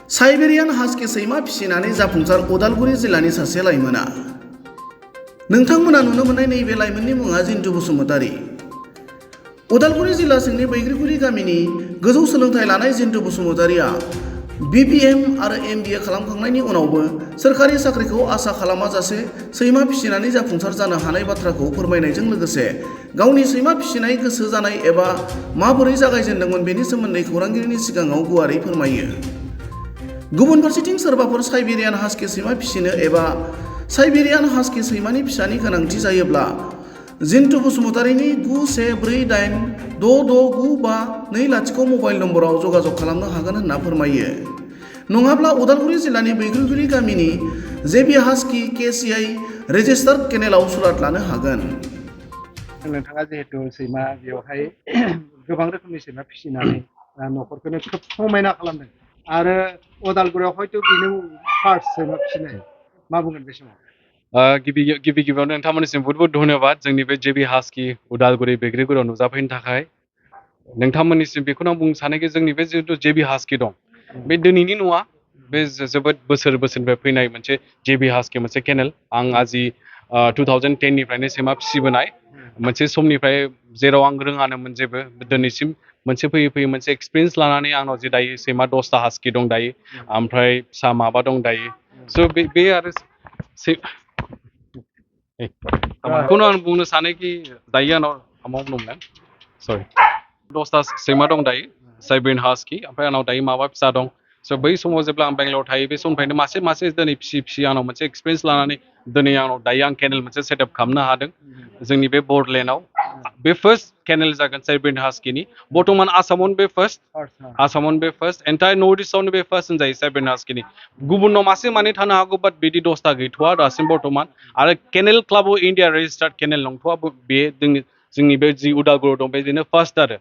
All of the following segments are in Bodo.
साइबेरियान हास्की सैमा फिसिनानै जाफुंसार उदालगुरि जिल्लानि सासे लाइमोना। नोंथांमोना नुनो मोननाय नैबे लाइमोननि मुङा जिन्टु बसुमतारी। उदालगुरि जिल्ला सिंनि बैग्रिगुरि गामिनि गोजौ सोलोंथाइ लानाय जिन्टु बसुमतारीया BBM आरो MBA खालामखांनायनि उनावबो सोरखारि साख्रिखौ आसा खालामाजासे सैमा फिसिनानै जाफुंसार जानो हानाय बाथ्राखौ फोरमायनायजों लोगोसे गावनि सैमा फिसिनाय गोसो जानाय एबा माबोरै जागायजेनदोंमोन बेनि सोमोन्दै खौरांगिरिनि सिगाङाव गुवारै फोरमायो। गुबुन फारसेथिं सोरबाफोर साइबेरियान हास्की सैमा फिसिनो एबा साइबेरियान हास्की सैमानि फिसानि गोनांथि जायोब्ला जिन्टु बसुमतारीनि 9148669520 मबाइल नम्बराव जगाजग खालामनो हागोन होनना फोरमायो। नङाब्ला उदालगुरि जिल्लानि बैग्रिगुरि गामिनि जेबि हास्की KCI रेजिस्टार्ड केनेलाव सुलाद लानो हागोन। नोंथाङा जिहेतु सैमा बेवहाय गोबां रोखोमनि सैमा फिसिनानै न'खरखौनो खोब समायना खालामदों आरो उदालगुरियाव हयथ' बेनो फार्स्ट सैमा फिसिनाय मा बुंगोन बे समाव? गिबियावनो नोंथांमोननिसिम बहुत बहुत धन्यबाद जोंनि बे जेबि हास्की उदालगुरि बैग्रिगुरियाव नुजाफैनो थाखाय। नोंथांमोननिसिम बेखौनो आं बुंनो सानोखि जोंनि बे जिहेतु जेबि हास्की दं बे दिनैनि नङा, बे जोबोद बोसोरनिफ्राय फैनाय मोनसे जेबि हास्की मोनसे केनेल। आं आजि 2010 निफ्रायनो सैमा फिसिबोनाय मोनसे समनिफ्राय जेराव आं रोङानोमोन जेबो, दिनैसिम मोनसे फैयै मोनसे एक्सपिरियेन्स लानानै आंनाव जे दायो सैमा 10टा हास्की दं दायो, ओमफ्राय फिसा माबा दं दायो। स' बे आरो बेखौनो आं बुंनो सानोखि दायो आंनाव दंमोन सरि 10टा सैमा दं दायो साइबेरियान हास्की, ओमफ्राय आंनाव दायो माबा फिसा दं। स' बै समाव जेब्ला आं बेंगलराव थायो बे समनिफ्रायनो मासे दिनै फिसि आंनाव मोनसे एक्सपिरियेन्स लानानै दिनै आंनाव दायो आं केनेल मोनसे सेटआप खालामनो हादों जोंनि बे बरलेण्डआव। बे फार्स्ट केनेल जागोन साइबेरियान हास्कीनि। बर्थमान आसामावनो बे फार्स्ट एन्टायर नर्थ इस्टआवनो बे फार्स्ट होनजायो साइबेरियान हास्कीनि। गुबुनाव मासे मानै थानो हागौ, बाट बिदि 10टा गैथ'वा दासिम बर्थमान। आरो kennel club of India registered kennel नंथ'वा, बे जोंनि बे जि उदालगुरियाव दं बेनो फार्स्ट आरो।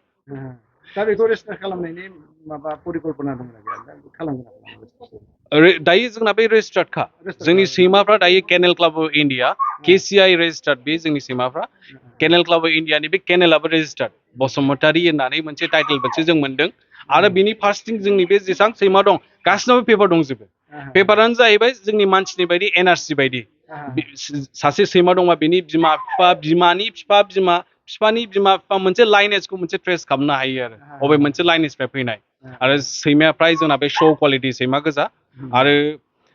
दा बेखौ रेजिस्टार खालामनायनि माबा परिकल्पना दं ना गैया? खालामगोन। दायो जोंना बे रेजिस्टार्डखा जोंनि सैमाफ्रा दायो kennel club of India KCI registered, बे जोंनि सैमाफ्रा केनेल क्लाब अफ इण्डियानि बे केनेलाबो रेजिस्टार्ड बसुमतारी होननानै मोनसे टाइटेल मोनसे जों मोनदों। आरो बिनि फार्स्टिं जोंनि बे जेसेबां सैमा दं गासिनाबो पेपार दंजोबो। पेपारानो जाहैबाय जोंनि मानसिनि बायदि NRC बायदि। सासे सैमा दंबा बिनि बिमा बिफा, बिमानि बिफा, बिफानि बिमा बिफा मोनसे लाइनेजखौ मोनसे ट्रेस खालामनो हायो आरो बबे मोनसे लाइनेजनिफ्राय फैनाय। आरो सैमाया फ्राय जोंना बे शो क्वालिटि सैमा गोजा। आरो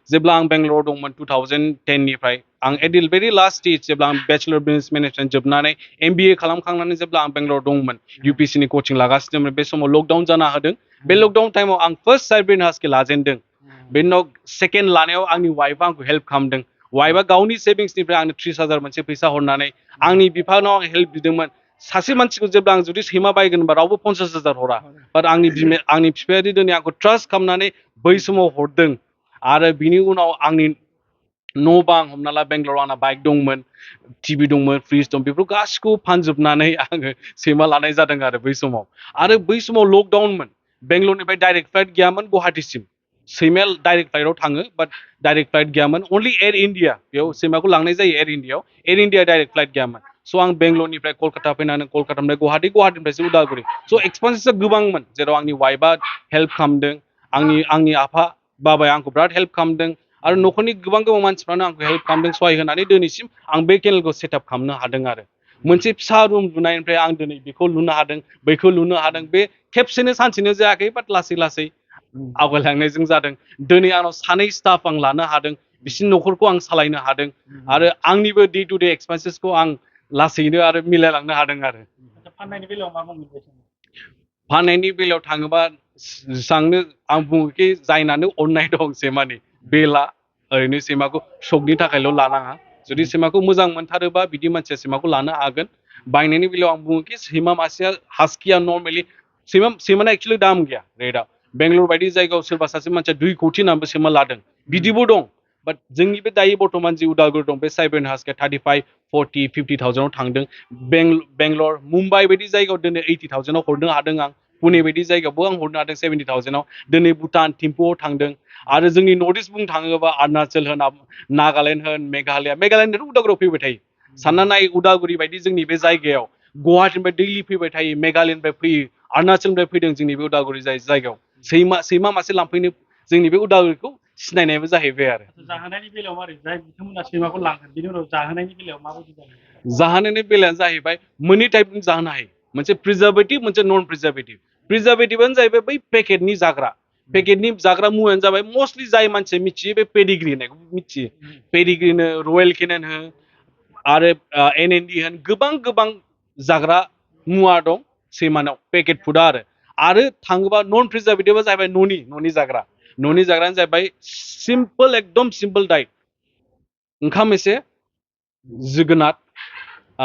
जेब्ला आं बेंगलराव दंमोन 2010 निफ्राय आं at the very last stage जेब्ला आं बेचलर बिजनेस मेनेजमेन्ट जोबनानै MBA खालामखांनानै जेब्ला आं बेंगलराव दंमोन UPSC नि कचिं लागासिनोमोन, बे समाव लकडाउन जाना होदों। बे लकडाउन टाइमाव आं फार्स्ट साइबेरियान हास्की लाजेनदों। बेनि उनाव सेकेन्ड लानायाव आंनि वाइफआ आंखौ हेल्प खालामदों। वाइफआ गावनि सेभिंसनिफ्राय आंनो 30,000 मोनसे फैसा हरनानै आंनि बिफानाव आं हेल्प बिदोंमोन। सासे मानसिखौ जेब्ला आं जुदि सैमा बायगोन होनबा रावबो 50,000 हरा, बाट आंनि बिफाया दिनै आंखौ ट्रास्ट खालामनानै बै समाव हरदों। आरो बिनि उनाव आंनि न' बां, हमना ला बेंगलराव आंना बाइक दंमोन, TV दंमोन, फ्रिज दं, बेफोर गासिखौबो फानजोबनानै आङो सैमा लानाय जादों आरो बै समाव। आरो बै समाव लकडाउनमोन, बेंगलरनिफ्राय डाइरेक्ट फ्लाइट गैयामोन गुवाहाटीसिम। सैमाया डाइरेक्ट फ्लाइटआव थाङो, बाट डाइरेक्ट फ्लाइट गैयामोन। अनलि एयार इण्डिया, बेयाव सैमाखौ लांनाय जायो एयार इण्डिया डाइरेक्ट फ्लाइट गैयामोन। स' आं बेंगलरनिफ्राय कलकाता फैनानै कलकातानिफ्राय गुवाहाटीनिफ्रायसो उदालगुरि। स' एक्सपेन्सेसा गोबांमोन, जेराव आंनि वाइफआ हेल्प खालामदों, आंनि आफा बाबाया आंखौ बिराद हेल्प खालामदों, आरो न'खरनि गोबां मानसिफ्रानो आंखौ हेल्प खालामदों सहाय होनानै दिनैसिम आं बे केनेलखौ सेटआप खालामनो हादों आरो। मोनसे फिसा रुम लुनायनिफ्राय आं दिनै बेखौ लुनो हादों, बैखौ लुनो हादों। बे खेबसेनो सानसेनो जायाखै, बाट लासै लासै आवगायलांनायजों जादों। दिनै आंनाव 2 स्टाफ आं लानो हादों, बिसिनि न'खरखौ आं सालायनो हादों, आरो आंनिबो डे टु डे एक्सपेन्सेसखौ आं लासैनो आरो मिलायलांनो हादों आरो। फाननायनि बेलायाव मा बुंगोन? फाननायनि बेलायाव थाङोबा जेसेबांनो आं बुङोखि जायनानो अननाय दं सैमानि बेला ओरैनो सैमाखौ शकनि थाखायल' लानाङा। जुदि सैमाखौ मोजां मोनथारोबा बिदि मानसिया सैमाखौ लानो हागोन। बायनायनि बेलायाव आं बुङोखि सैमा मासेया हास्किया नर्मेलि सैमाना एक्चुअलि दाम गैया रेटआ। बेंगलर बायदि जायगायाव सोरबा सासे मानसिया 2 कोटि होनानैबो सैमा लादों, बिदिबो दं। बाट जोंनि बे दायो बर्थमान जि उदालगुरि दं बे साइबेरियान हास्किया 35, 40, 50,000 थांदों। बेंगलर, मुम्बाइ बायदि जायगायाव दिनै 80,000 हरनो हादों आं। पुणे बायदि जायगायावबो आं हरनो हादों 70,000। दिनै भुटान थिम्पुआव थांदों। आरो जोंनि नर्थ इस्ट बुंनो थाङोबा अरुणाचल होन, नागालेण्ड होन, मेघालयनिफ्राय उदालगुरियाव फैबाय थायो। सानना नाय, उदालगुरि बायदि जोंनि बे जायगायाव गुवाहाटीनिफ्राय दैलि फैबाय थायो, मेघालयनिफ्राय फैयो, अरुणाचलनिफ्राय फैदों जोंनि बे उदालगुरि जायगायाव। सैमा मासे लांफैनो जोंनि बे उदालगुरिखौ सिनायनायबो जाहैबाय आरो जाहोनायनि बेलायाव मारै जाय बिथांमोना सैमाखौ लांगोन बिनि उनाव जाहोनायनि बेलायाव माबायदि जागोन जाहोनायनि बेलायानो जाहैबाय मोननै टाइपनि जाहोनो हायो मोनसे प्रिजार्भेटिभ मोनसे नन प्रिजार्भेटिभ प्रिजार्भेटिभआनो जाहैबाय बै पेकेटनि जाग्रा मुवायानो जाबाय मस्टलि जाय मानसिया मिथियो बे पेडिग्री होननायखौ मिथियो पेडिग्रीनो रयेल केनेन हो आरो NND होन गोबां जाग्रा मुवा दं सैमानाव पेकेट फुडा आरो थाङोबा नन प्रिजार्भेटिभआ जाहैबाय न'नि जाग्रायानो जाहैबाय सिम्पल एकदम सिम्पल डाइट ओंखाम एसे जोगोनार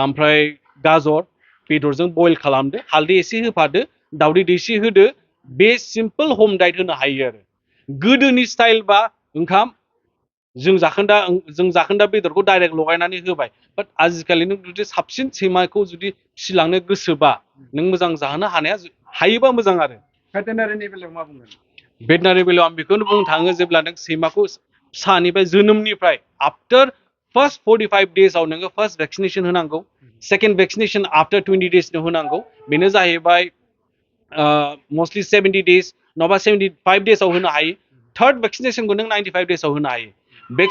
ओमफ्राय गाजर बेदरजों बयल खालामदो हालदै एसे होफादो दावदै दैसे होदो बे सिम्पल हम डाइट होनो हायो आरो गोदोनि स्टाइलबा ओंखाम जों जाखोन्दा बेदरखौ डाइरेक्ट लगायनानै होबाय बाट आजिखालि नों जुदि साबसिन सैमाखौ जुदि फिसिलांनो गोसोबा नों मोजां जाहोनो हायोबा मोजां आरो भेटेनारिनि बेलायाव मा बुंगोन भेटेनारि बेलायाव आं बेखौनो बुंनो थाङो जेब्ला नों सैमाखौ फिसानिफ्राय जोनोमनिफ्राय आफ्टार फार्स्ट 45 डेजआव नोङो फार्स्ट भेक्सिनेशन होनांगौ सेकेन्ड भेक्सिनेशन आफ्टार 20 डेजनो होनांगौ बेनो जाहैबाय मस्टलि 70 डेज नङाबा 75 डेजआव होनो हायो थार्ड भेक्सिनेशनखौ नों 95 डेजआव होनो हायो बे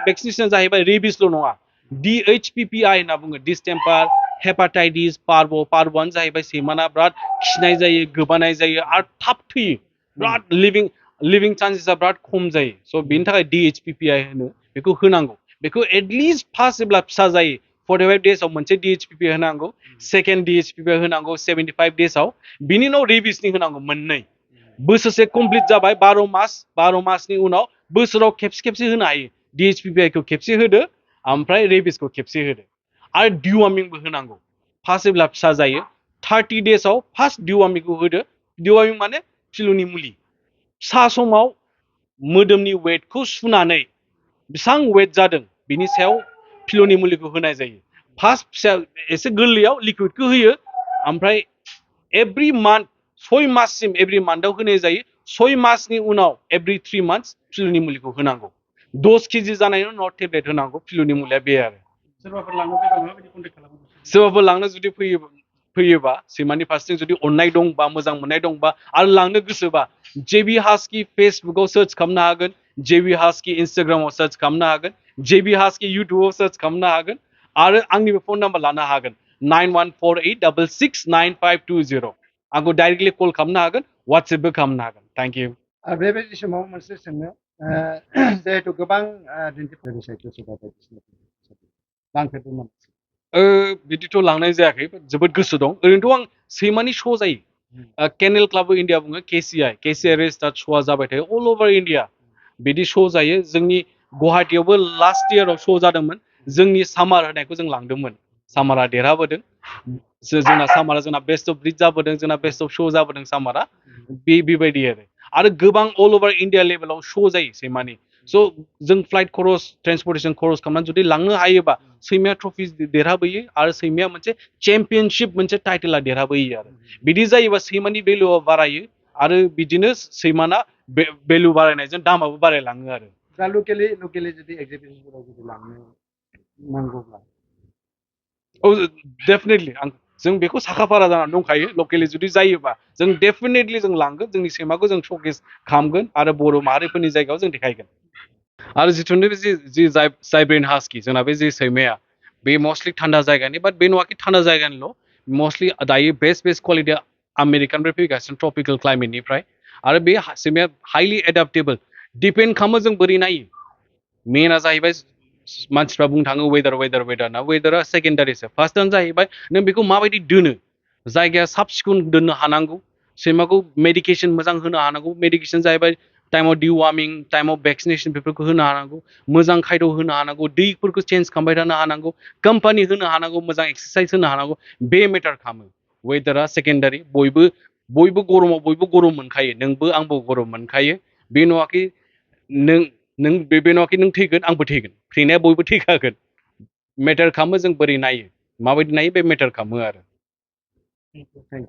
भेक्सिनेशना जाहैबाय रेबिसल' नङा DHPPI होनना बुङो डिसटेम्पार हेपाटाइटिस पार्भ'आनो जाहैबाय सैमाना बिराद खिनाय जायो गोबानाय जायो आरो थाब थैयो बिराद लिभिं चान्सेसा बिराद खम जायो स' बेनि थाखाय DHPPI होनो बेखौ होनांगौ बेखौ एटलिस्ट फार्स्ट जेब्ला फिसा जायो 45 डेजआव मोनसे DHPPI होनांगौ सेकेन्ड DHPPI होनांगौ 75 डेजआव बिनि उनाव रेबिसनि होनांगौ मोननै बोसोरसे कमप्लिट जाबाय 12 मासनि उनाव बोसोराव खेबसे होनो हायो DHPPI खौ खेबसे होदो ओमफ्राय रेबिसखौ खेबसे होदो आरो डिवार्मिंबो होनांगौ फार्स्ट जेब्ला फिसा जायो 30 डेजआव फार्स्ट डिवार्मिंखौ होदो डिवार्मिं माने फिलौनि मुलि फिसा समाव मोदोमनि वेटखौ सुनानै बेसेबां वेट जादों बिनि सायाव फिलौनि मुलिखौ होनाय जायो फार्स्ट फिसा एसे गोरलैयाव लिकुइडखौ होयो ओमफ्राय एभ्रि मान्थ 6 माससिम एभ्रि मान्थआव होनाय जायो 6 मासनि उनाव एभ्रि 3 मान्थस फिलौनि मुलिखौ होनांगौ 10 केजि जानायनि उनाव टेब्लेट होनांगौ फिलौनि मुलिया बे आरो सोरबाफोर लांनो फैबा माबायदि कन्टेक्ट खालामो सोरबाफोर लांनो जुदि फैयोबा सैमानि फारसे जुदि अननाय दंबा मोजां मोननाय दंबा आरो लांनो गोसोबा JB हास्की फेसबुकाव सार्च खालामनो हागोन JB हास्की इन्स्टाग्रामाव सार्च खालामनो हागोन JB हास्की इउटुबाव सार्च खालामनो हागोन आरो आंनिबो फन नाम्बार लानो हागोन 9148669520 आंखौ डाइरेक्टलि कल खालामनो हागोन वाट्सएपबो खालामनो हागोन थेंक इउ बेबायदि समाव मोनसे सोंनो जिहेतु गोबां दिन्थिफुंनायनि सायाव सोरबा बायदिसिना लांफेरदों नामा बिदिथ' लांनाय जायाखै जोबोद गोसो दं ओरैनोथ' आं सैमानि श' जायो केनेल क्लाब इण्डिया बुङो KCI रेजिस्टार्ड श'आ जाबाय थायो अल अभार इण्डिया बिदि श' जायो जोंनि गुवाहाटियावबो लास्ट इयाराव श' जादोंमोन जोंनि सामार होनायखौ जों लांदोंमोन सामारा देरहाबोदों जोंना बेस्ट अफ ब्रिड जाबोदों जोंना बेस्ट अफ श' जाबोदों सामारा बेबायदि आरो गोबां अल अभार इण्डिया लेभेलाव श' जायो सैमानि स' जों फ्लाइट खरस ट्रेन्सपर्टेसन खरस खालामनानै जुदि लांनो हायोबा सैमाया ट्रफि देरहाबोयो आरो सैमाया मोनसे चेम्पियनशिप मोनसे टाइटेला देरहाबोयो आरो बिदि जायोबा सैमानि भेलुआ बारायो आरो बिदिनो सैमाना भेलु बारायनायजों दामाबो बारायलाङो आरो दा लकेलि जुदि एक्जिबिसनफोराव जुदि लांनो नांगौब्ला डेफिनेटलि जों बेखौ साखाफारा जानानै दंखायो लकेलि जुदि जायोबा जों डेफिनेटलि जों लांगोन जोंनि सैमाखौ जों श'केस खालामगोन आरो बर' माहारिफोरनि जायगायाव जों देखायगोन आरो जिथुनि जि जाइब्रेन हास्की जोंना बे जि सैमाया बे मस्टलि थान्दा जायगानि बाट बे नङाखि थान्दा जायगानिल' मस्टलि दायो बेस्ट क्वालिटि आमेरिकानिफ्राय फैगासिनो ट्रपिकेल क्लाइमेटनिफ्राय आरो बे सैमाया हाइलि एडाप्टेबल डिपेन्ड खालामो जों बोरै नायो मेना जाहैबाय मानसिफ्रा बुंनो थाङो वेदार ना वेदारा सेकेन्डारिसो फार्स्टआनो जाहैबाय नों बेखौ माबायदि दोनो जायगाया साब सिखुन दोननो हानांगौ सैमाखौ मेडिकेसन मोजां होनो हानांगौ मेडिकेसन जाहैबाय टाइमाव डिवार्मिं टाइमाव भेक्सिनेसन बेफोरखौ होनो हानांगौ मोजां खायद' होनो हानांगौ दैफोरखौ चेन्ज खालामबाय थानो हानांगौ कम्पानि होनो हानांगौ मोजां एक्सारसाइज होनो हानांगौ बे मेटार खालामो वेदारा सेकेन्डारि बयबो गरमाव बयबो गरम मोनखायो नोंबो आंबो गरम मोनखायो बे नङाखि नों बे नङाखि नों थैगोन आंबो थैगोन थैनाया बयबो थैखागोन मेटार खालामो जों बोरै नायो माबायदि नायो बे मेटार खालामो आरो थेंक इउ